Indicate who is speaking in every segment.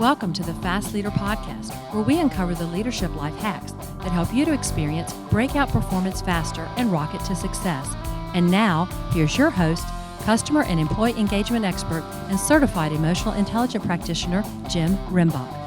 Speaker 1: Welcome to the Fast Leader Podcast, where we uncover the leadership life hacks that help you to experience breakout performance faster and rocket to success. And now, here's your host, customer and employee engagement expert and certified emotional intelligence practitioner, Jim Rimbach.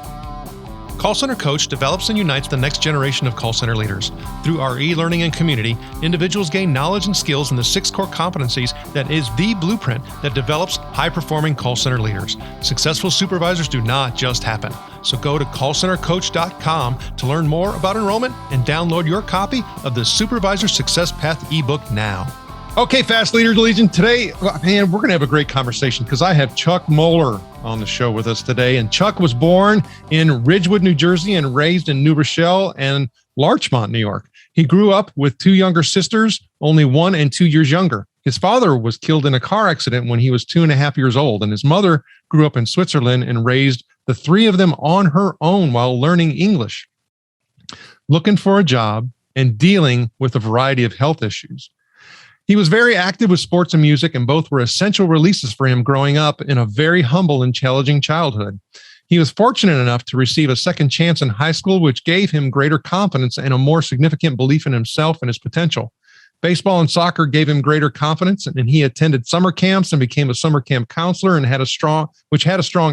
Speaker 2: Call Center Coach develops and unites the next generation of call center leaders. Through our e-learning and community, individuals gain knowledge and skills in the 6 core competencies that is the blueprint that develops high-performing call center leaders. Successful supervisors do not just happen. So go to callcentercoach.com to learn more about enrollment and download your copy of the Supervisor Success Path ebook now. Okay, Fast Leaders Legion, today, man, we're going to have a great conversation because I have Chuck Mollor on the show with us today. And Chuck was born in Ridgewood, New Jersey, and raised in New Rochelle and Larchmont, New York. He grew up with 2 younger sisters, only 1 and 2 years younger. His father was killed in a car accident when he was 2.5 years old, and his mother grew up in Switzerland and raised the 3 of them on her own while learning English, looking for a job and dealing with a variety of health issues. He was very active with sports and music, and both were essential releases for him growing up in a very humble and challenging childhood. He was fortunate enough to receive a second chance in high school, which gave him greater confidence and a more significant belief in himself and his potential. Baseball and soccer gave him greater confidence, and he attended summer camps and became a summer camp counselor, and had a strong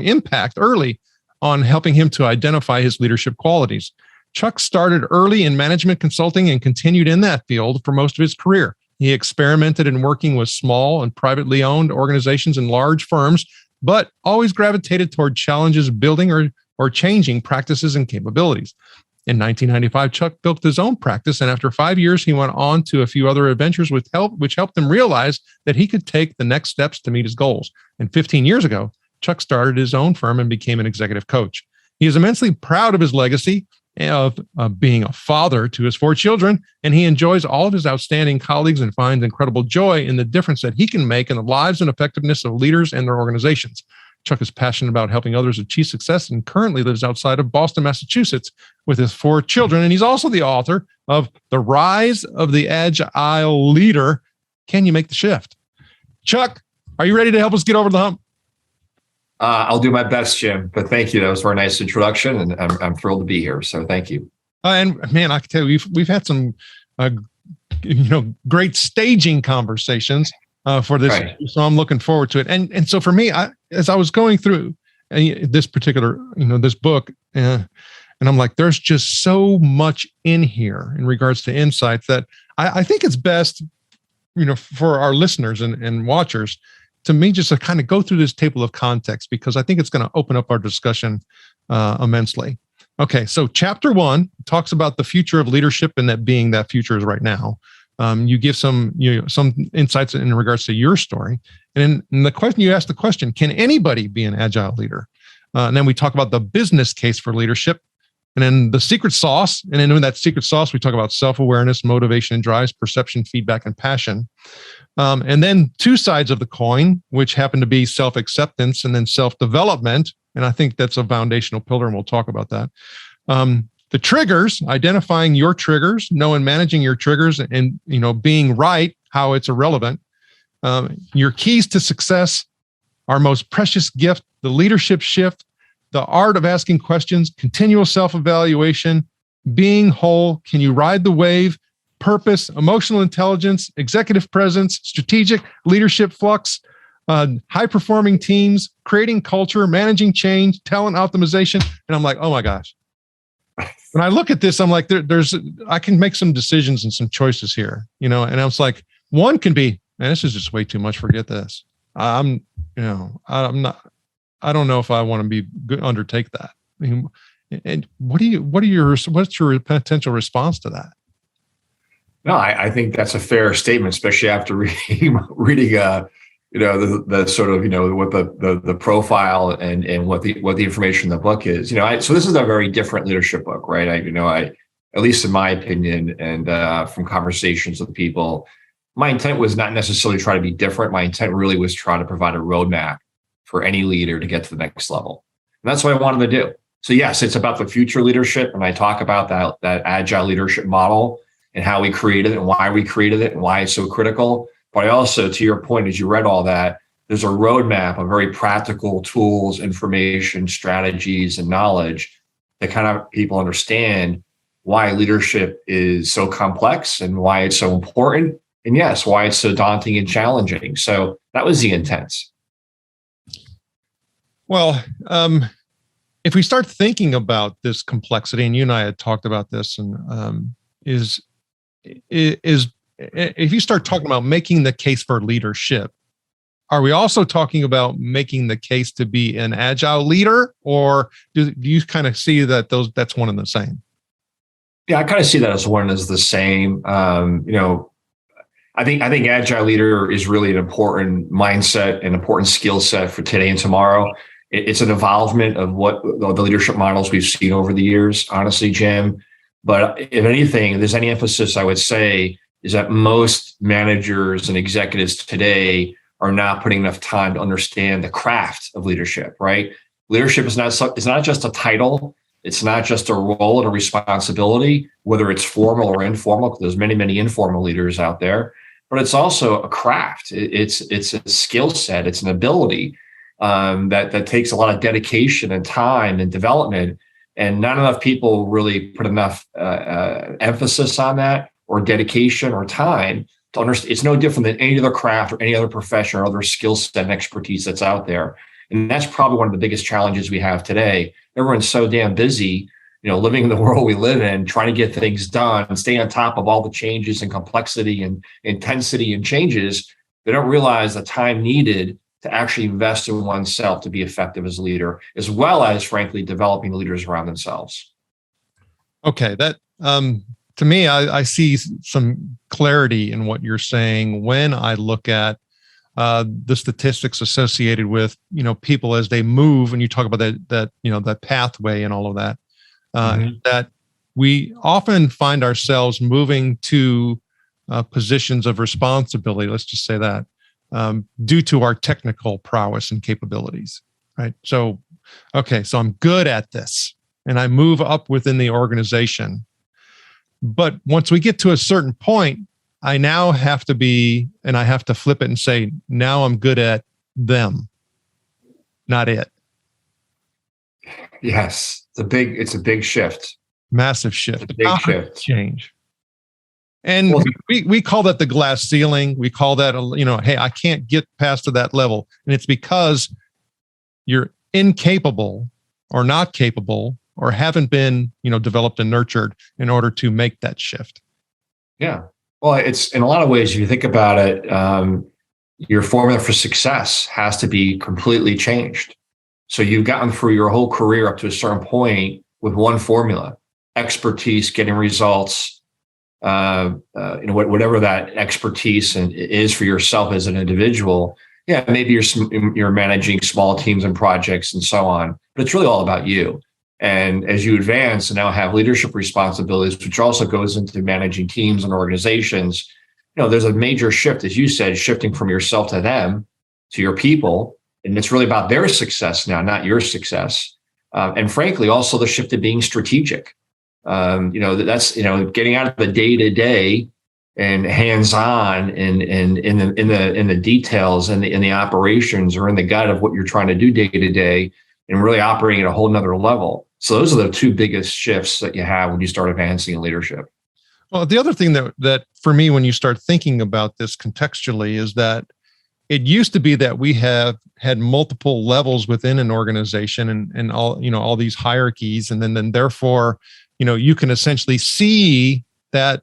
Speaker 2: impact early on helping him to identify his leadership qualities. Chuck started early in management consulting and continued in that field for most of his career. He experimented in working with small and privately owned organizations and large firms, but always gravitated toward challenges building or changing practices and capabilities. In 1995, Chuck built his own practice, and after 5 years, he went on to a few other adventures which helped him realize that he could take the next steps to meet his goals. And 15 years ago, Chuck started his own firm and became an executive coach. He is immensely proud of his legacy of being a father to his 4 children, and he enjoys all of his outstanding colleagues and finds incredible joy in the difference that he can make in the lives and effectiveness of leaders and their organizations. Chuck is passionate about helping others achieve success and currently lives outside of Boston, Massachusetts with his 4 children. And he's also the author of The Rise of the Agile Leader. Can you make the shift? Chuck, are you ready to help us get over the hump?
Speaker 3: I'll do my best, Jim, but thank you. That was a very nice introduction, and I'm thrilled to be here. So thank you.
Speaker 2: And man, I can tell you, we've had some, great staging conversations for this. Right. So I'm looking forward to it. And so for me, as I was going through this particular, this book, and I'm like, there's just so much in here in regards to insights that I think it's best, for our listeners and watchers, to me, just to kind of go through this table of context, because I think it's going to open up our discussion immensely. Okay, so chapter 1 talks about the future of leadership and that being that future is right now. You give some insights in regards to your story. And in the question, you ask the question, can anybody be an agile leader? And then we talk about the business case for leadership. And then the secret sauce. And then in that secret sauce, we talk about self-awareness, motivation and drives, perception, feedback, and passion. And then 2 sides of the coin, which happen to be self-acceptance and then self-development. And I think that's a foundational pillar, and we'll talk about that. The triggers, identifying your triggers, knowing managing your triggers, and being right, how it's irrelevant. Your keys to success, our most precious gift, the leadership shift, the art of asking questions, continual self-evaluation, being whole, can you ride the wave, purpose, emotional intelligence, executive presence, strategic leadership flux, high-performing teams, creating culture, managing change, talent optimization. And I'm like, oh my gosh. When I look at this, I'm like, I can make some decisions and some choices here, and I was like, one can be, man, this is just way too much. Forget this. I'm not, I don't know if I want to be undertake that. And what's your potential response to that?
Speaker 3: No, I think that's a fair statement, especially after reading the sort of, what the profile and what the information in the book is. So this is a very different leadership book, right? I at least in my opinion, and from conversations with people, my intent was not necessarily try to be different. My intent really was try to provide a roadmap for any leader to get to the next level. And that's what I wanted to do. So yes, it's about the future leadership. And I talk about that agile leadership model and how we created it and why we created it and why it's so critical. But I also, to your point, as you read all that, there's a roadmap of very practical tools, information, strategies, and knowledge that kind of people understand why leadership is so complex and why it's so important. And yes, why it's so daunting and challenging. So that was the intent.
Speaker 2: Well, if we start thinking about this complexity, and you and I had talked about this, and is if you start talking about making the case for leadership, are we also talking about making the case to be an agile leader, or do you kind of see that that's one and the same?
Speaker 3: Yeah, I kind of see that as one as the same. I think agile leader is really an important mindset, an important skill set for today and tomorrow. It's an evolvement of what the leadership models we've seen over the years, honestly, Jim. But if anything, if there's any emphasis, I would say, is that most managers and executives today are not putting enough time to understand the craft of leadership, right? Leadership is not just a title. It's not just a role and a responsibility, whether it's formal or informal, because there's many, many informal leaders out there, but it's also a craft. It's a skill set. It's an ability that takes a lot of dedication and time and development. And not enough people really put enough emphasis on that, or dedication or time to understand. It's no different than any other craft or any other profession or other skill set and expertise that's out there. And that's probably one of the biggest challenges we have today. Everyone's so damn busy, living in the world we live in, trying to get things done and stay on top of all the changes and complexity and intensity and changes. They don't realize the time needed to actually invest in oneself to be effective as a leader, as well as, frankly, developing leaders around themselves.
Speaker 2: Okay, that to me, I see some clarity in what you're saying when I look at the statistics associated with people as they move, and you talk about that pathway and all of that. That we often find ourselves moving to positions of responsibility. Let's just say that due to our technical prowess and capabilities, right? So I'm good at this, and I move up within the organization. But once we get to a certain point, I now have to I have to flip it and say, now I'm good at them, not it.
Speaker 3: Yes, it's a big shift.
Speaker 2: Massive shift.
Speaker 3: It's a big shift.
Speaker 2: Change. And we call that the glass ceiling. We call that, hey, I can't get past to that level. And it's because you're incapable or not capable or haven't been, developed and nurtured in order to make that shift.
Speaker 3: Yeah. Well, it's in a lot of ways, if you think about it, your formula for success has to be completely changed. So you've gotten through your whole career up to a certain point with one formula: expertise, getting results, whatever that expertise is for yourself as an individual. Yeah, maybe you're managing small teams and projects and so on, but it's really all about you. And as you advance and now have leadership responsibilities, which also goes into managing teams and organizations, there's a major shift, as you said, shifting from yourself to them, to your people. And it's really about their success now, not your success. And frankly, also the shift to being strategic. That's getting out of the day-to-day and hands-on and in the details and in the operations or in the gut of what you're trying to do day-to-day, and really operating at a whole nother level. So those are the two biggest shifts that you have when you start advancing in leadership.
Speaker 2: Well, the other thing that for me, when you start thinking about this contextually, is that it used to be that we have had multiple levels within an organization and all these hierarchies. And then therefore, you can essentially see that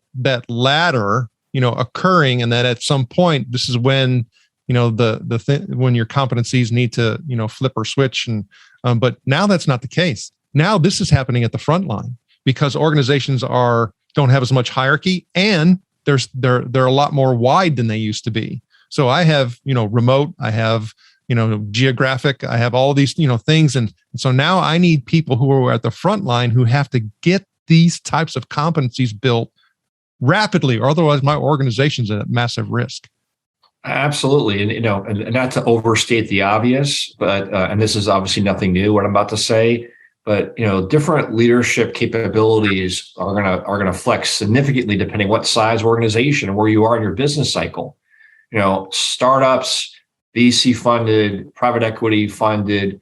Speaker 2: ladder, occurring, and that at some point, this is when, when your competencies need to, flip or switch. And, but now that's not the case. Now this is happening at the front line because organizations don't have as much hierarchy, and they're a lot more wide than they used to be. So I have, remote, I have, geographic, I have all these, things. And so now I need people who are at the front line who have to get these types of competencies built rapidly, or otherwise my organization's at massive risk.
Speaker 3: Absolutely. And, and not to overstate the obvious, but, and this is obviously nothing new, what I'm about to say, but, different leadership capabilities are going to flex significantly depending what size organization and where you are in your business cycle. Startups, VC funded, private equity funded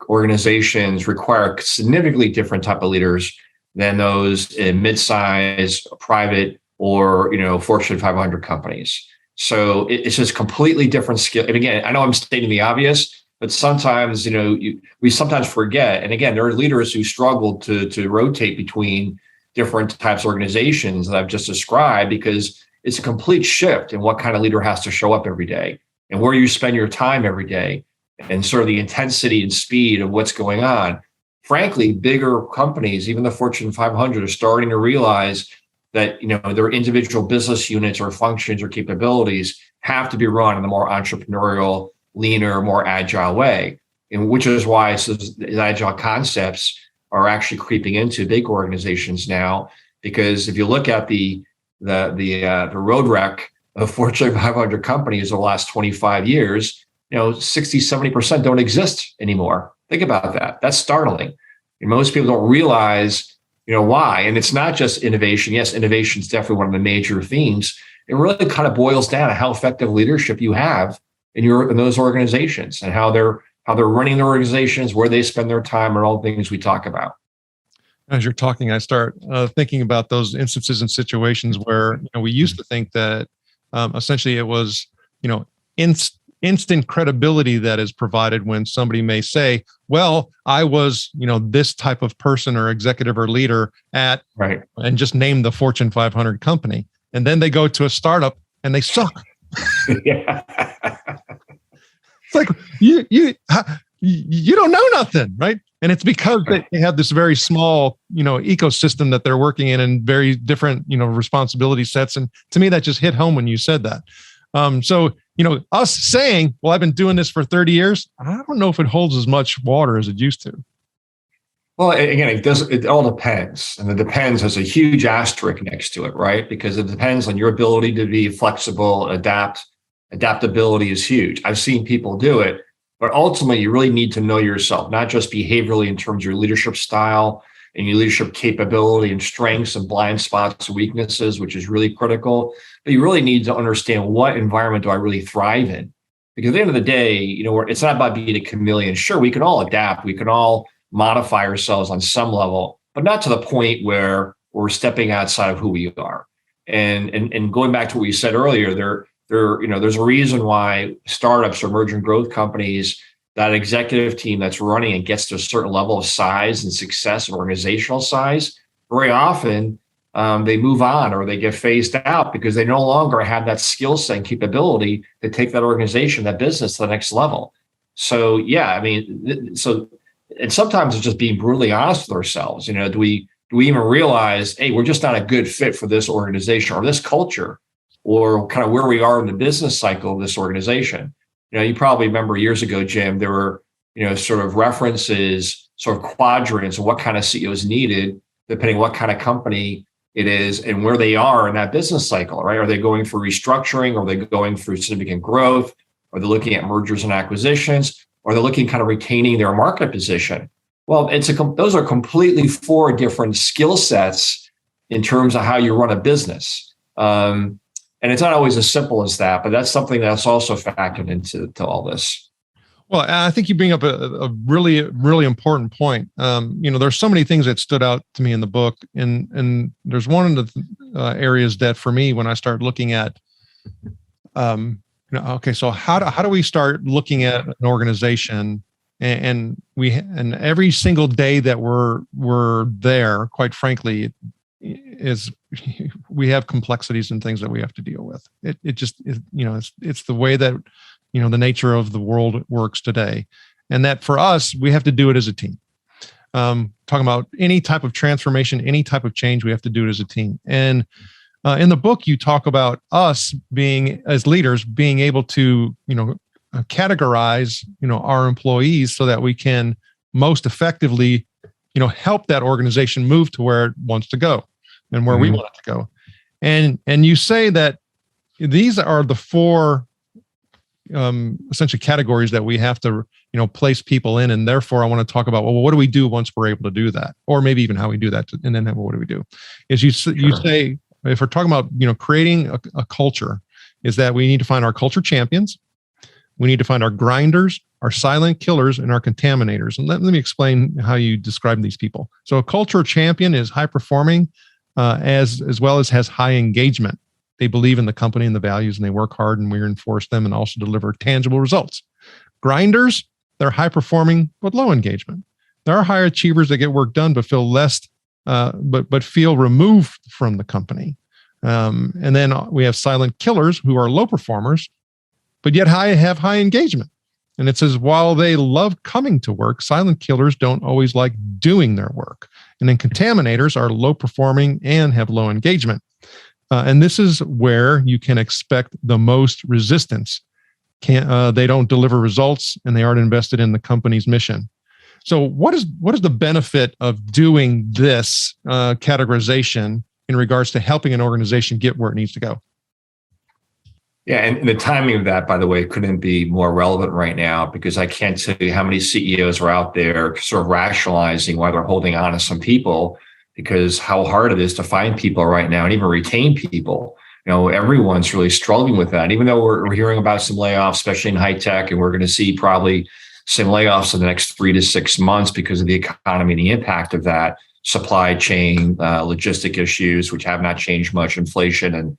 Speaker 3: organizations require significantly different type of leaders than those in mid-size, private, or Fortune 500 companies. So it's just completely different skill. And again, I know I'm stating the obvious, but sometimes we sometimes forget. And again, there are leaders who struggle to rotate between different types of organizations that I've just described, because it's a complete shift in what kind of leader has to show up every day and where you spend your time every day, and sort of the intensity and speed of what's going on. Frankly, bigger companies, even the Fortune 500, are starting to realize that their individual business units or functions or capabilities have to be run in a more entrepreneurial, leaner, more agile way, and which is why the agile concepts are actually creeping into big organizations now. Because if you look at the road wreck of Fortune 500 companies over the last 25 years, 60-70% don't exist anymore. Think about that. That's startling. And most people don't realize, why. And it's not just innovation. Yes, innovation is definitely one of the major themes. It really kind of boils down to how effective leadership you have in those organizations, and how they're running their organizations, where they spend their time, and all the things we talk about.
Speaker 2: As you're talking, I start thinking about those instances and situations where we used to think that essentially it was instant credibility that is provided when somebody may say, well, I was, this type of person or executive or leader at,
Speaker 3: right, and
Speaker 2: just name the Fortune 500 company. And then they go to a startup and they suck.
Speaker 3: Yeah.
Speaker 2: It's like, you don't know nothing, right? And it's because they have this very small, ecosystem that they're working in, and very different, responsibility sets. And to me, that just hit home when you said that. So, us saying, well, I've been doing this for 30 years, I don't know if it holds as much water as it used to.
Speaker 3: Well, again, it all depends. And the depends has a huge asterisk next to it, right? Because it depends on your ability to be flexible, adapt. Adaptability is huge. I've seen people do it, but ultimately you really need to know yourself, not just behaviorally in terms of your leadership style and your leadership capability and strengths and blind spots and weaknesses, which is really critical. But you really need to understand, what environment do I really thrive in? Because at the end of the day, it's not about being a chameleon. Sure, we can all adapt. We can all modify ourselves on some level, but not to the point where we're stepping outside of who we are. And going back to what you said earlier, there's a reason why startups or emerging growth companies, that executive team that's running and gets to a certain level of size and success and organizational size, very often they move on or they get phased out because they no longer have that skill set and capability to take that organization, that business to the next level. So, yeah, and sometimes it's just being brutally honest with ourselves. Do we even realize, hey, we're just not a good fit for this organization or this culture, or kind of where we are in the business cycle of this organization? You probably remember years ago, Jim, there were, sort of references, sort of quadrants of what kind of CEOs needed, depending what kind of company it is and where they are in that business cycle, right? Are they going through restructuring? Are they going through significant growth? Are they looking at mergers and acquisitions? Or are they looking kind of retaining their market position? Well, those are completely four different skill sets in terms of how you run a business. And it's not always as simple as that, but that's something that's also factored into all this.
Speaker 2: Well, I think you bring up a really, really important point. There's so many things that stood out to me in the book, and there's one of the areas that for me, when I start looking at, okay, so how do we start looking at an organization, and every single day that we're there, quite frankly, is we have complexities and things that we have to deal with. It's the way that the nature of the world works today, and that for us, we have to do it as a team. Talking about any type of transformation, any type of change, we have to do it as a team. And in the book, you talk about us being, as leaders, being able to categorize our employees so that we can most effectively help that organization move to where it wants to go and where we want it to go. And you say that these are the four essentially categories that we have to place people in. And therefore I want to talk about, well, what do we do once we're able to do that? Or maybe even how we do that. And then what do we do? Is you say, if we're talking about creating a culture, is that we need to find our culture champions. We need to find our grinders, our silent killers, and our contaminators. And let me explain how you describe these people. So a culture champion is high performing, as well as has high engagement. They believe in the company and the values, and they work hard, and we reinforce them and also deliver tangible results. Grinders, they're high performing but low engagement. There are high achievers that get work done but feel less, but feel removed from the company. And then we have silent killers who are low performers, but yet have high engagement. And it says, while they love coming to work, silent killers don't always like doing their work. And then contaminators are low performing and have low engagement. And this is where you can expect the most resistance. They don't deliver results, and they aren't invested in the company's mission. So what is the benefit of doing this categorization in regards to helping an organization get where it needs to go?
Speaker 3: Yeah, and the timing of that, by the way, couldn't be more relevant right now, because I can't tell you how many CEOs are out there sort of rationalizing why they're holding on to some people, because how hard it is to find people right now and even retain people. Everyone's really struggling with that. Even though we're hearing about some layoffs, especially in high tech, and we're going to see probably some layoffs in the next 3 to 6 months because of the economy and the impact of that, supply chain, logistic issues, which have not changed much, inflation, and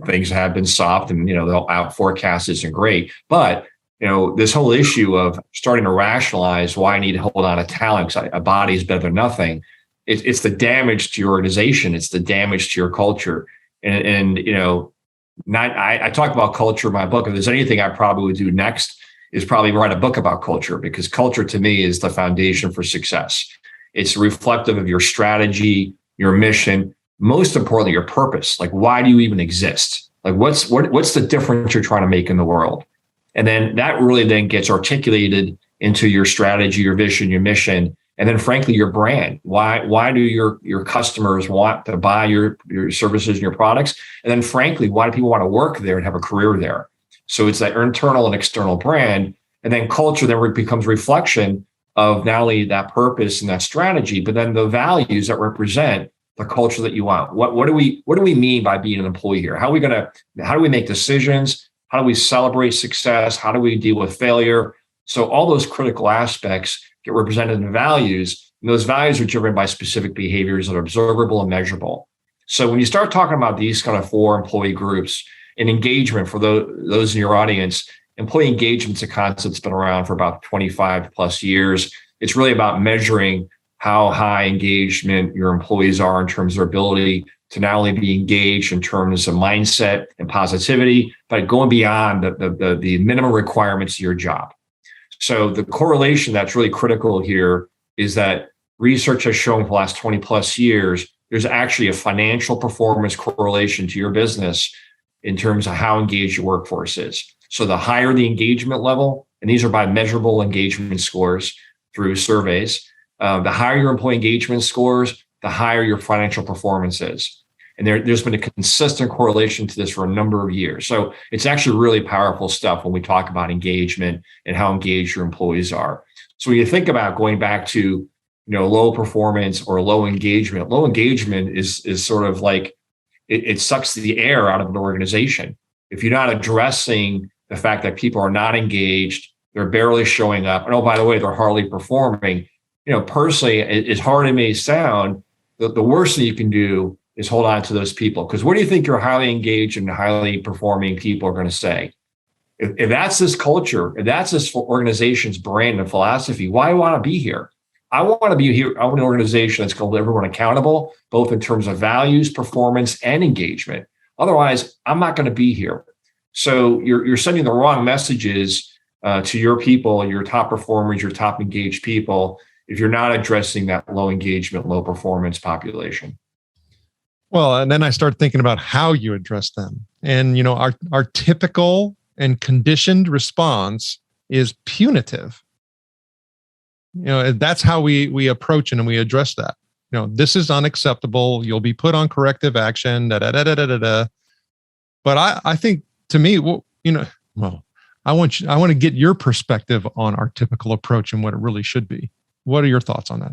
Speaker 3: things have been soft, and the out forecast isn't great. But this whole issue of starting to rationalize why I need to hold on to talent, because a body is better than nothing. It's the damage to your organization. It's the damage to your culture. And I talk about culture in my book. If there's anything I probably would do next, is probably write a book about culture, because culture to me is the foundation for success. It's reflective of your strategy, your mission, most importantly, your purpose. Like, why do you even exist? Like, what's the difference you're trying to make in the world? And then that really then gets articulated into your strategy, your vision, your mission, and then frankly, your brand. Why do your customers want to buy your services and your products? And then frankly, why do people want to work there and have a career there? So it's that internal and external brand. And then culture then becomes reflection of not only that purpose and that strategy, but then the values that represent the culture that you want. What do we mean by being an employee here? How do we make decisions? How do we celebrate success? How do we deal with failure? So all those critical aspects get represented in values, and those values are driven by specific behaviors that are observable and measurable. So when you start talking about these kind of 4 employee groups and engagement, for those in your audience, employee engagement is a concept that's been around for about 25 plus years. It's really about measuring how high engagement your employees are in terms of their ability to not only be engaged in terms of mindset and positivity, but going beyond the minimum requirements of your job. So the correlation that's really critical here is that research has shown for the last 20 plus years, there's actually a financial performance correlation to your business in terms of how engaged your workforce is. So the higher the engagement level, and these are by measurable engagement scores through surveys, the higher your employee engagement scores, the higher your financial performance is. And there's been a consistent correlation to this for a number of years. So it's actually really powerful stuff when we talk about engagement and how engaged your employees are. So when you think about going back to low performance or low engagement is sort of like it sucks the air out of an organization. If you're not addressing the fact that people are not engaged, they're barely showing up, and oh, by the way, they're hardly performing. Personally, as hard as it may sound, the worst thing you can do is hold on to those people. Because what do you think your highly engaged and highly performing people are going to say? If that's this culture, if that's this organization's brand and philosophy, why do I want to be here? I want to be here. I want an organization that's going to hold everyone accountable, both in terms of values, performance, and engagement. Otherwise, I'm not going to be here. So you're sending the wrong messages to your people, your top performers, your top engaged people, if you're not addressing that low engagement, low performance population.
Speaker 2: Well, and then I start thinking about how you address them. And, our typical and conditioned response is punitive. That's how we approach it, and we address that. This is unacceptable. You'll be put on corrective action, da, da, da, da, da, da. But I think, to me, I want to get your perspective on our typical approach and what it really should be. What are your thoughts on that?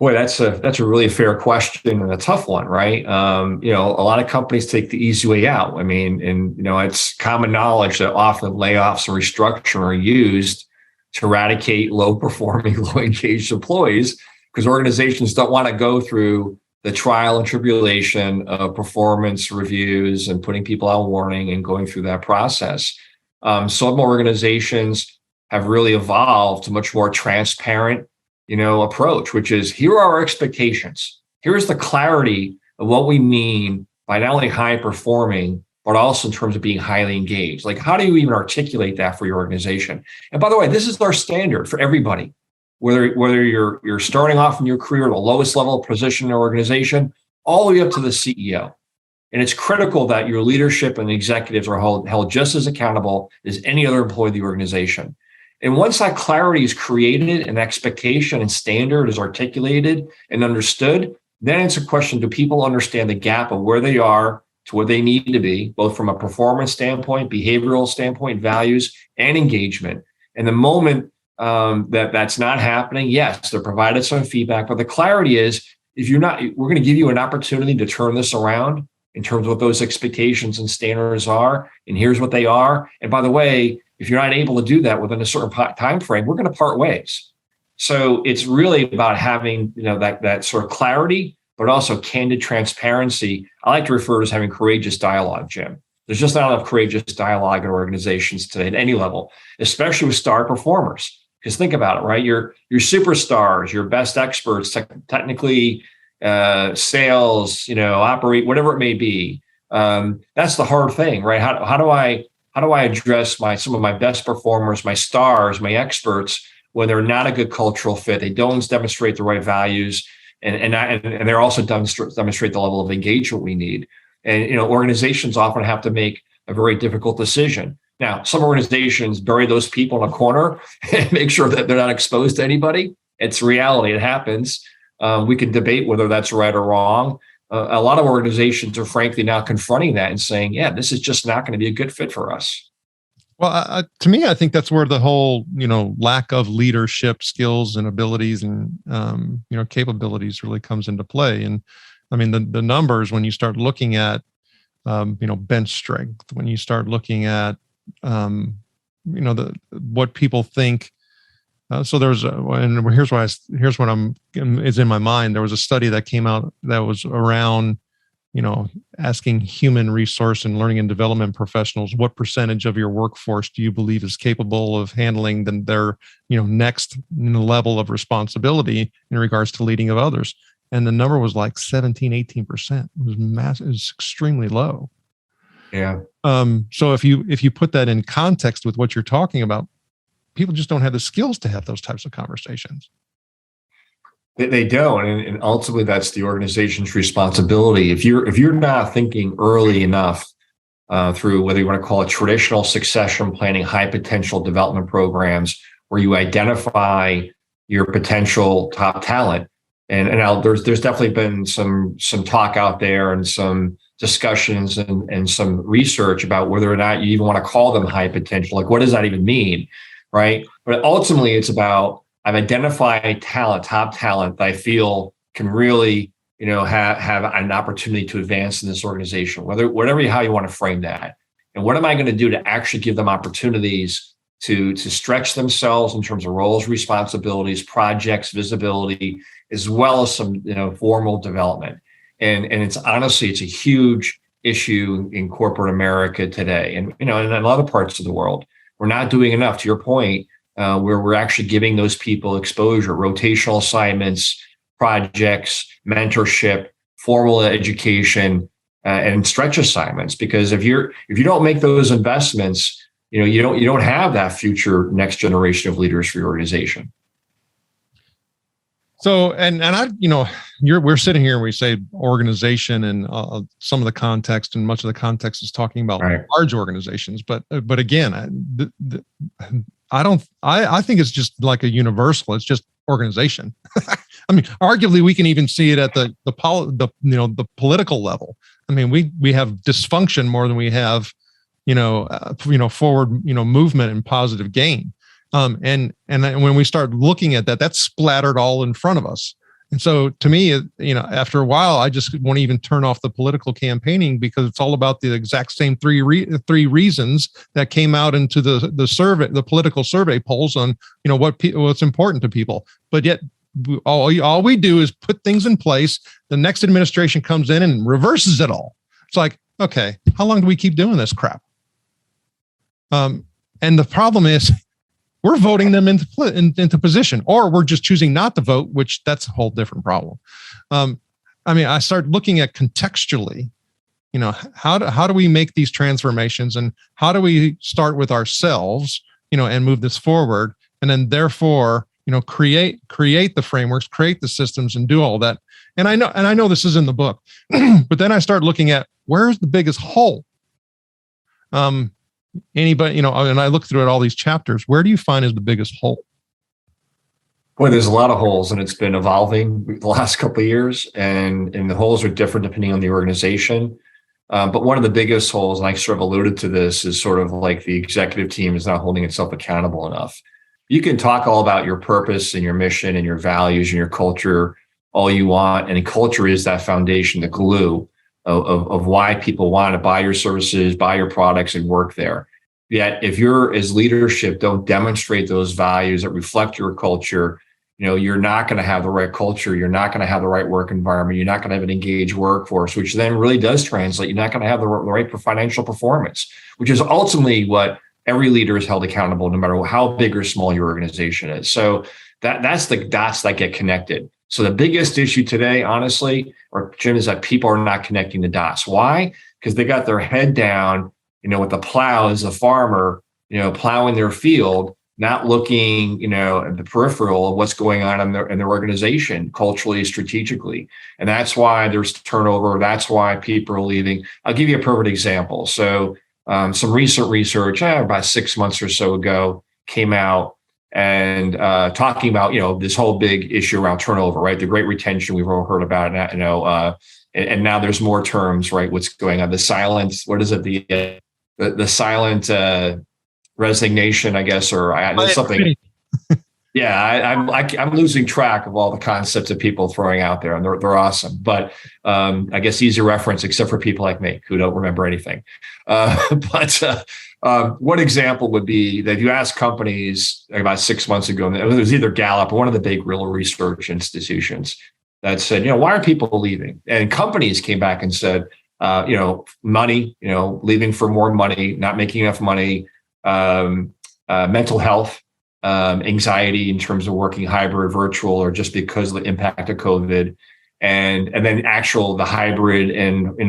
Speaker 3: Boy, that's a really fair question and a tough one, right? A lot of companies take the easy way out. I mean, and it's common knowledge that often layoffs and restructuring are used to eradicate low-performing, low-engaged employees because organizations don't want to go through the trial and tribulation of performance reviews and putting people on warning and going through that process. Some organizations have really evolved to much more transparent approach, which is here are our expectations. Here's the clarity of what we mean by not only high performing, but also in terms of being highly engaged. Like, how do you even articulate that for your organization? And by the way, this is our standard for everybody, whether you're starting off in your career at the lowest level of position in an organization, all the way up to the CEO. And it's critical that your leadership and executives are held just as accountable as any other employee of the organization. And once that clarity is created and expectation and standard is articulated and understood, then it's a question, do people understand the gap of where they are to where they need to be, both from a performance standpoint, behavioral standpoint, values, and engagement. And the moment that's not happening, yes, they're provided some feedback, but the clarity is, if you're not, we're going to give you an opportunity to turn this around in terms of what those expectations and standards are, and here's what they are. And by the way, if you're not able to do that within a certain time frame, we're going to part ways. So it's really about having that sort of clarity, but also candid transparency. I like to refer to as having courageous dialogue, Jim. There's just not enough courageous dialogue in organizations today at any level, especially with star performers. Because think about it, right? Your superstars, your best experts, technically, sales, operate, whatever it may be. That's the hard thing, right? How do I address some of my best performers, my stars, my experts, when they're not a good cultural fit? They don't demonstrate the right values, and they're also demonstrate the level of engagement we need. And organizations often have to make a very difficult decision. Now, some organizations bury those people in a corner and make sure that they're not exposed to anybody. It's reality; it happens. We can debate whether that's right or wrong. A lot of organizations are frankly now confronting that and saying, yeah, this is just not going to be a good fit for us.
Speaker 2: Well, to me, I think that's where the whole, lack of leadership skills and abilities and, capabilities really comes into play. And I mean, the numbers, when you start looking at, bench strength, when you start looking at, what people think. So there's, and here's what is in my mind. There was a study that came out that was around, asking human resource and learning and development professionals, what percentage of your workforce do you believe is capable of handling their, next level of responsibility in regards to leading of others? And the number was like 17, 18%. It was massive. It was extremely low.
Speaker 3: Yeah.
Speaker 2: So if you put that in context with what you're talking about, people just don't have the skills to have those types of conversations.
Speaker 3: They don't, and ultimately that's the organization's responsibility. If you're not thinking early enough through whether you want to call it traditional succession planning, high potential development programs, where you identify your potential top talent, and now there's definitely been some talk out there and some discussions and some research about whether or not you even want to call them high potential. Like, what does that even mean? Right. But ultimately, it's about, I've identified talent, top talent that I feel can really, have an opportunity to advance in this organization, how you want to frame that. And what am I going to do to actually give them opportunities to stretch themselves in terms of roles, responsibilities, projects, visibility, as well as some, formal development. And it's honestly, it's a huge issue in corporate America today. And, in other parts of the world, we're not doing enough, to your point, where we're actually giving those people exposure, rotational assignments, projects, mentorship, formal education, and stretch assignments. Because if you don't make those investments, you don't have that future next generation of leaders for your organization.
Speaker 2: So, and we're sitting here and we say organization, and some of the context and much of the context is talking about large organizations. But again, I think it's just like a universal. It's just organization. I mean, arguably, we can even see it at the political level. I mean, we have dysfunction more than we have, forward, movement and positive gain. And when we start looking at that, that's splattered all in front of us. And so to me, after a while, I just want to even turn off the political campaigning, because it's all about the exact same three reasons that came out into the survey, the political survey polls on, what's important to people. But yet all we do is put things in place. The next administration comes in and reverses it all. It's like, okay, how long do we keep doing this crap? And the problem is, we're voting them into position, or we're just choosing not to vote, which that's a whole different problem. I start looking at contextually, how do we make these transformations, and how do we start with ourselves, and move this forward, and then therefore, create the frameworks, create the systems, and do all that. And I know this is in the book, but then I start looking at where's the biggest hole. Anybody, and I look through at all these chapters, where do you find is the biggest hole?
Speaker 3: Boy, there's a lot of holes, and it's been evolving the last couple of years, and the holes are different depending on the organization. But one of the biggest holes, and I sort of alluded to this, is sort of like the executive team is not holding itself accountable enough. You can talk all about your purpose and your mission and your values and your culture all you want, and culture is that foundation, the glue of why people want to buy your services, buy your products, and work there. Yet, if you're as leadership don't demonstrate those values that reflect your culture, you're not going to have the right culture. You're not going to have the right work environment. You're not going to have an engaged workforce, which then really does translate. You're not going to have the right financial performance, which is ultimately what every leader is held accountable, no matter how big or small your organization is. So that's the dots that get connected. So the biggest issue today, honestly, or Jim, is that people are not connecting the dots. Why? Because they got their head down, with the plow as a farmer, plowing their field, not looking, at the peripheral of what's going on in their organization, culturally, strategically. And that's why there's turnover. That's why people are leaving. I'll give you a perfect example. So some recent research, about 6 months or so ago, came out and talking about, this whole big issue around turnover, right? The great retention, we've all heard about it, and now there's more terms, right? What's going on? The silent, what is it? The silent resignation, I guess, or something. Yeah, I'm losing track of all the concepts that people are throwing out there, and they're awesome. But I guess easy reference, except for people like me who don't remember anything. One example would be that you ask companies about 6 months ago, and it was either Gallup or one of the big real research institutions that said, why are people leaving? And companies came back and said, money, leaving for more money, not making enough money, mental health, anxiety in terms of working hybrid, virtual, or just because of the impact of COVID, and then the hybrid, and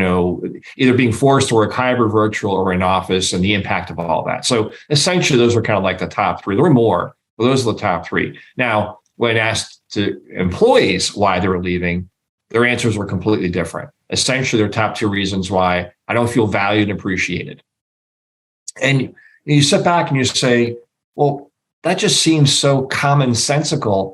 Speaker 3: either being forced to work hybrid, virtual, or in office, and the impact of all that. So essentially, those are kind of like the top three. There were more, but those are the top three. Now, when asked to employees why they were leaving, their answers were completely different. Essentially, their top two reasons why: I don't feel valued and appreciated. And you sit back and you say, well, that just seems so commonsensical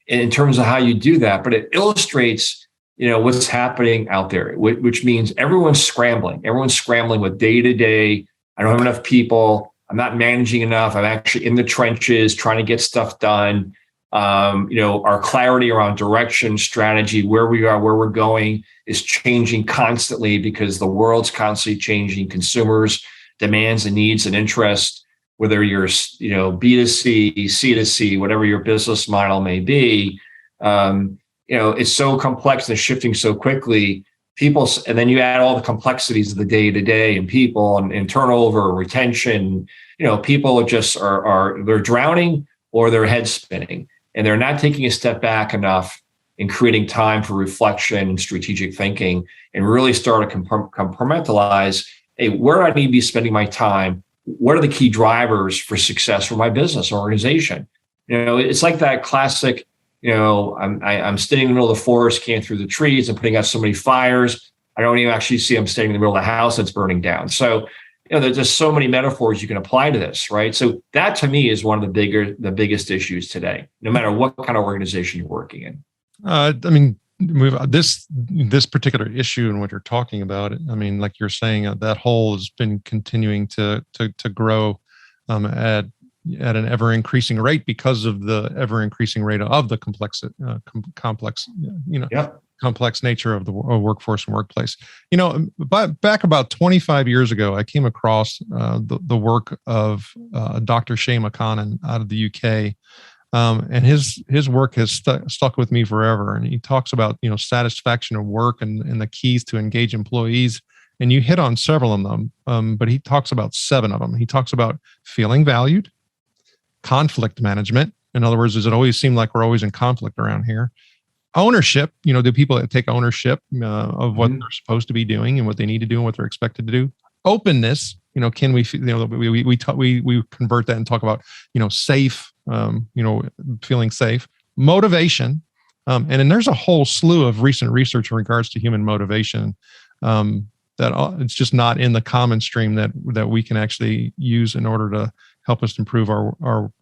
Speaker 3: in terms of how you do that, but it illustrates, what's happening out there, which means everyone's scrambling. Everyone's scrambling with day to day. I don't have enough people. I'm not managing enough. I'm actually in the trenches trying to get stuff done. Our clarity around direction, strategy, where we are, where we're going is changing constantly because the world's constantly changing. Consumers' demands and needs and interests, whether you're, B2C, C2C, whatever your business model may be, it's so complex and shifting so quickly. And then you add all the complexities of the day to day and people and turnover, retention. People just they're drowning or their head spinning, and they're not taking a step back enough in creating time for reflection and strategic thinking, and really start to compartmentalize, hey, where do I need to be spending my time? What are the key drivers for success for my business or organization? It's like that classic, I'm standing in the middle of the forest, can't through the trees, and putting out so many fires. I don't even actually see I'm standing in the middle of the house that's burning down. So, there's just so many metaphors you can apply to this, right? So that to me is one of the biggest issues today, no matter what kind of organization you're working in. This particular issue and what you're talking about, like you're saying, that hole has been continuing to grow at
Speaker 2: at an ever increasing rate because of the ever increasing rate of the complex
Speaker 3: Yep.
Speaker 2: complex nature of the workforce and workplace. But back about 25 years ago, I came across the work of Dr. Shay McConnon out of the UK. And his work has stuck with me forever. And he talks about, satisfaction of work and the keys to engage employees. And you hit on several of them, but he talks about 7 of them. He talks about feeling valued, conflict management. In other words, does it always seem like we're always in conflict around here? Ownership, do people that take ownership of what they're supposed to be doing and what they need to do and what they're expected to do? Openness, can we convert that and talk about, safe, feeling safe. Motivation, and then there's a whole slew of recent research in regards to human motivation that it's just not in the common stream that we can actually use in order to help us improve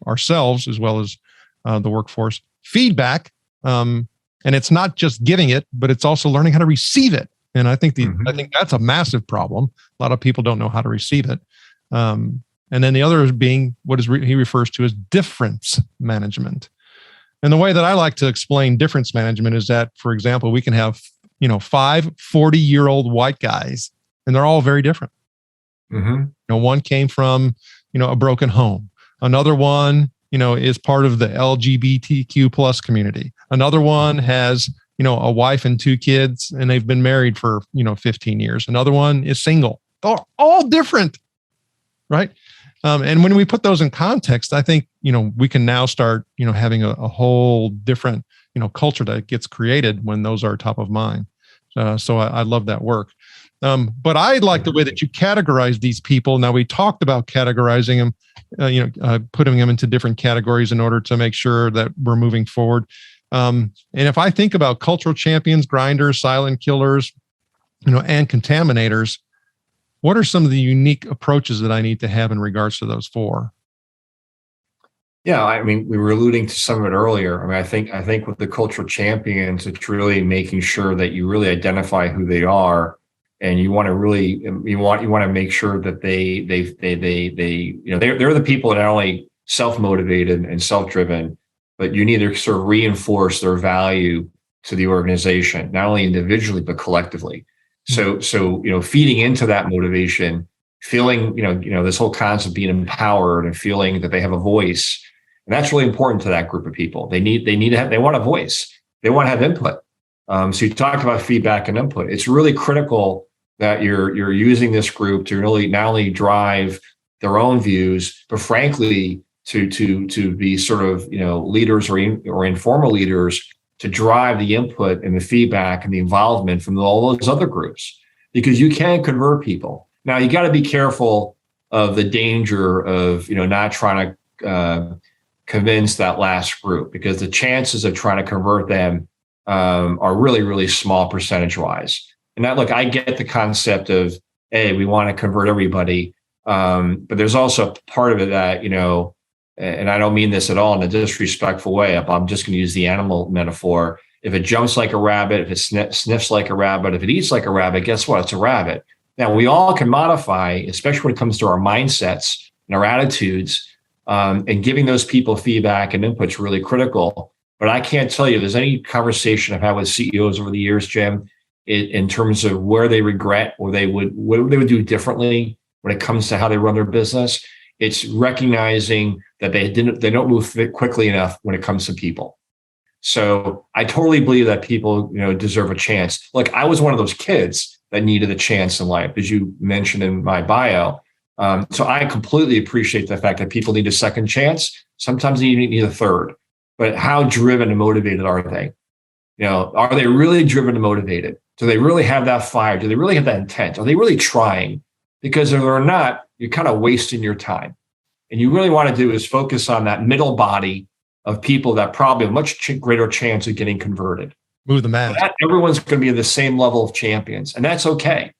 Speaker 2: ourselves as well as the workforce. Feedback. And it's not just giving it, but it's also learning how to receive it. And I think I think that's a massive problem. A lot of people don't know how to receive it. And then the other is being what he refers to as difference management. And the way that I like to explain difference management is that, for example, we can have 5 40-year-old white guys, and they're all very different. One came from a broken home. Another one is part of the LGBTQ plus community. Another one has, a wife and 2 kids, and they've been married for, 15 years. Another one is single. They're all different, right? And when we put those in context, I think, we can now start, having a whole different, culture that gets created when those are top of mind. So I love that work. But I like the way that you categorize these people. Now, we talked about categorizing them, putting them into different categories in order to make sure that we're moving forward. And if I think about cultural champions, grinders, silent killers, and contaminators, what are some of the unique approaches that I need to have in regards to those 4?
Speaker 3: Yeah, I mean, we were alluding to some of it earlier. I mean, I think with the cultural champions, it's really making sure that you really identify who they are, and you want to make sure that they're the people that are not only self-motivated and self-driven, but you need to sort of reinforce their value to the organization, not only individually but collectively. So feeding into that motivation, feeling this whole concept of being empowered and feeling that they have a voice. And that's really important to that group of people. They want a voice. They want to have input. So you talked about feedback and input. It's really critical that you're using this group to really not only drive their own views, but frankly, to be sort of leaders or informal leaders to drive the input and the feedback and the involvement from all those other groups, because you can convert people. Now, you got to be careful of the danger of not trying to convince that last group, because the chances of trying to convert them are really, really small percentage-wise. And look, I get the concept of, hey, we want to convert everybody, but there's also part of it that, and I don't mean this at all in a disrespectful way, I'm just going to use the animal metaphor. If it jumps like a rabbit, if it sniffs like a rabbit, if it eats like a rabbit, guess what? It's a rabbit. Now, we all can modify, especially when it comes to our mindsets and our attitudes, and giving those people feedback and input is really critical. But I can't tell you if there's any conversation I've had with CEOs over the years, Jim, in terms of where they regret or what they would do differently when it comes to how they run their business. It's recognizing that they don't move quickly enough when it comes to people. So I totally believe that people, deserve a chance. Look, I was one of those kids that needed a chance in life, as you mentioned in my bio. So I completely appreciate the fact that people need a second chance. Sometimes they need a third. But how driven and motivated are they? Are they really driven and motivated? Do they really have that fire? Do they really have that intent? Are they really trying? Because if they're not, you're kind of wasting your time. And you really want to do is focus on that middle body of people that probably have a much greater chance of getting converted.
Speaker 2: Move the mass.
Speaker 3: Not everyone's going to be at the same level of champions, and that's okay.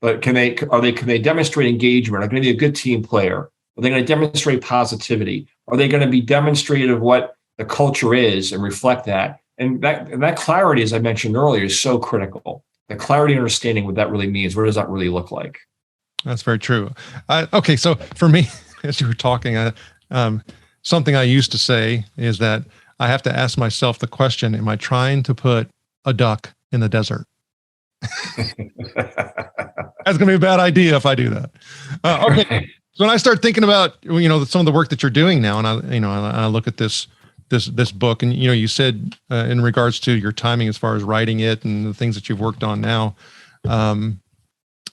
Speaker 3: But can they demonstrate engagement? Are they going to be a good team player? Are they going to demonstrate positivity? Are they going to be demonstrative of what the culture is and reflect that? And that clarity, as I mentioned earlier, is so critical. The clarity and understanding what that really means. What does that really look like?
Speaker 2: That's very true. Okay, so for me, as you were talking, Something I used to say is that I have to ask myself the question, am I trying to put a duck in the desert? That's going to be a bad idea if I do that. Okay. So when I start thinking about, some of the work that you're doing now, and I look at this book, and, you said in regards to your timing as far as writing it and the things that you've worked on now,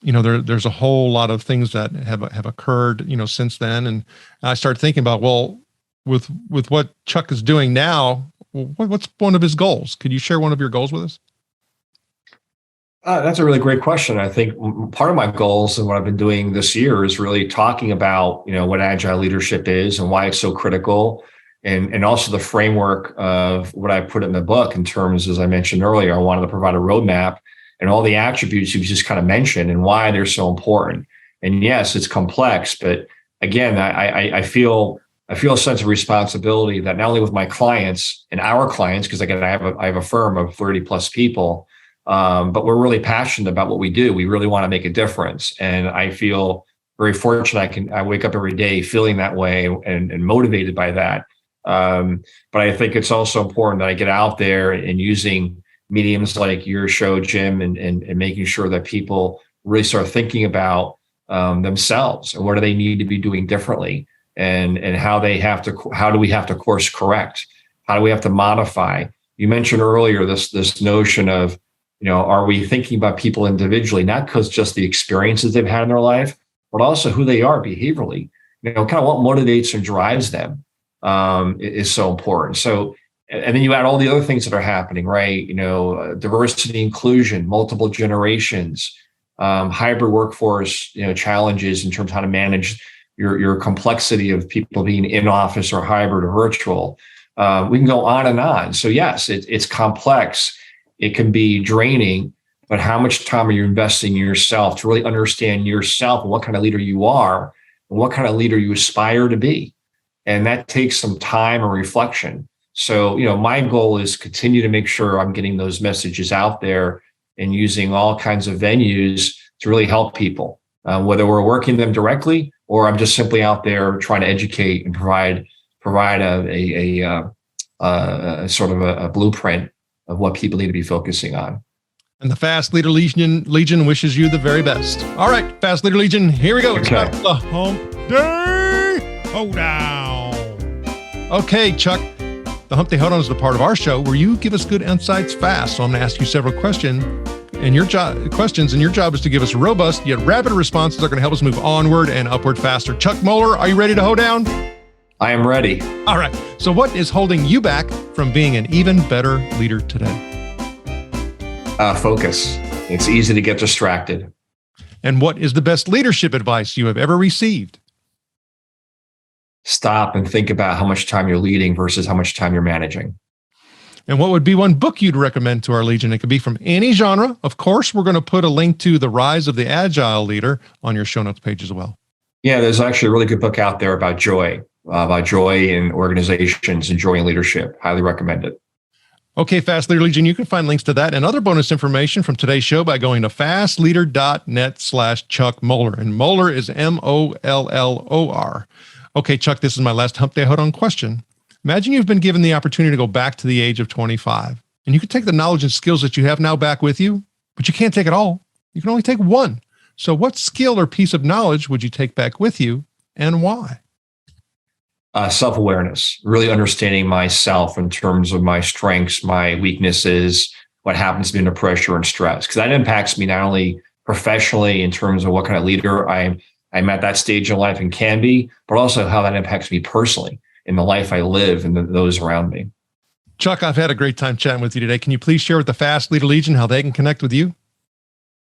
Speaker 2: there's a whole lot of things that have occurred, since then. And I started thinking about, well, with what Chuck is doing now, what's one of his goals? Could you share one of your goals with us?
Speaker 3: That's a really great question. I think part of my goals and what I've been doing this year is really talking about, what agile leadership is and why it's so critical, and also the framework of what I put in the book in terms, as I mentioned earlier, I wanted to provide a roadmap and all the attributes you just kind of mentioned and why they're so important. And yes, it's complex, but again, I feel a sense of responsibility that not only with my clients and our clients, because again, I have a firm of 30 plus people, but we're really passionate about what we do. We really want to make a difference. And I feel very fortunate. I wake up every day feeling that way and motivated by that. But I think it's also important that I get out there and using mediums like your show, Jim, and making sure that people really start thinking about themselves and what do they need to be doing differently, and how do we have to course correct? How do we have to modify? You mentioned earlier this notion of, are we thinking about people individually, not because just the experiences they've had in their life, but also who they are behaviorally, kind of what motivates and drives them is so important. So, and then you add all the other things that are happening, right? Diversity, inclusion, multiple generations, hybrid workforce, challenges in terms of how to manage your complexity of people being in office or hybrid or virtual. We can go on and on. So yes, it's complex. It can be draining, but how much time are you investing in yourself to really understand yourself and what kind of leader you are and what kind of leader you aspire to be? And that takes some time and reflection. So, my goal is continue to make sure I'm getting those messages out there and using all kinds of venues to really help people, whether we're working them directly or I'm just simply out there trying to educate and provide a sort of a blueprint of what people need to be focusing on.
Speaker 2: And the Fast Leader Legion wishes you the very best. All right, Fast Leader Legion, here we go. It's time for the hump day hoedown. Okay, Chuck, the hump day hoedown is the part of our show where you give us good insights fast. So I'm going to ask you several questions, and your job is to give us robust yet rapid responses that are going to help us move onward and upward faster. Chuck Mollor, are you ready to hoe down?
Speaker 3: I am ready.
Speaker 2: All right. So what is holding you back from being an even better leader today?
Speaker 3: Focus. It's easy to get distracted.
Speaker 2: And what is the best leadership advice you have ever received?
Speaker 3: Stop and think about how much time you're leading versus how much time you're managing.
Speaker 2: And what would be one book you'd recommend to our Legion? It could be from any genre. Of course, we're going to put a link to The Rise of the Agile Leader on your show notes page as well.
Speaker 3: Yeah, there's actually a really good book out there about joy in organizations and joy in leadership. Highly recommend it.
Speaker 2: Okay, Fast Leader Legion, you can find links to that and other bonus information from today's show by going to fastleader.net/Chuck Mollor. And Mollor is Mollor. Okay, Chuck, this is my last hump day hoedown question. Imagine you've been given the opportunity to go back to the age of 25, and you could take the knowledge and skills that you have now back with you, but you can't take it all. You can only take one. So what skill or piece of knowledge would you take back with you, and why?
Speaker 3: Self-awareness, really understanding myself in terms of my strengths, my weaknesses, what happens to me under pressure and stress, because that impacts me not only professionally in terms of what kind of leader I'm at that stage in life and can be, but also how that impacts me personally in the life I live and those around me.
Speaker 2: Chuck, I've had a great time chatting with you today. Can you please share with the Fast Leader Legion how they can connect with you?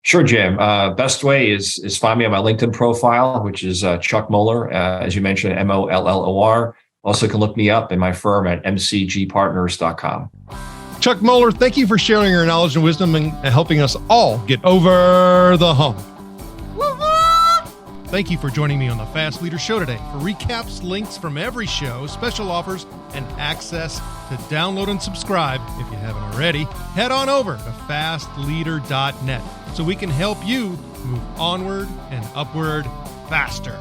Speaker 3: Sure, Jim. Best way is find me on my LinkedIn profile, which is Chuck Mollor, as you mentioned, Mollor. Also can look me up in my firm at mcgpartners.com.
Speaker 2: Chuck Mollor, thank you for sharing your knowledge and wisdom and helping us all get over the hump. Thank you for joining me on the Fast Leader Show today. For recaps, links from every show, special offers, and access to download and subscribe, if you haven't already, head on over to fastleader.net so we can help you move onward and upward faster.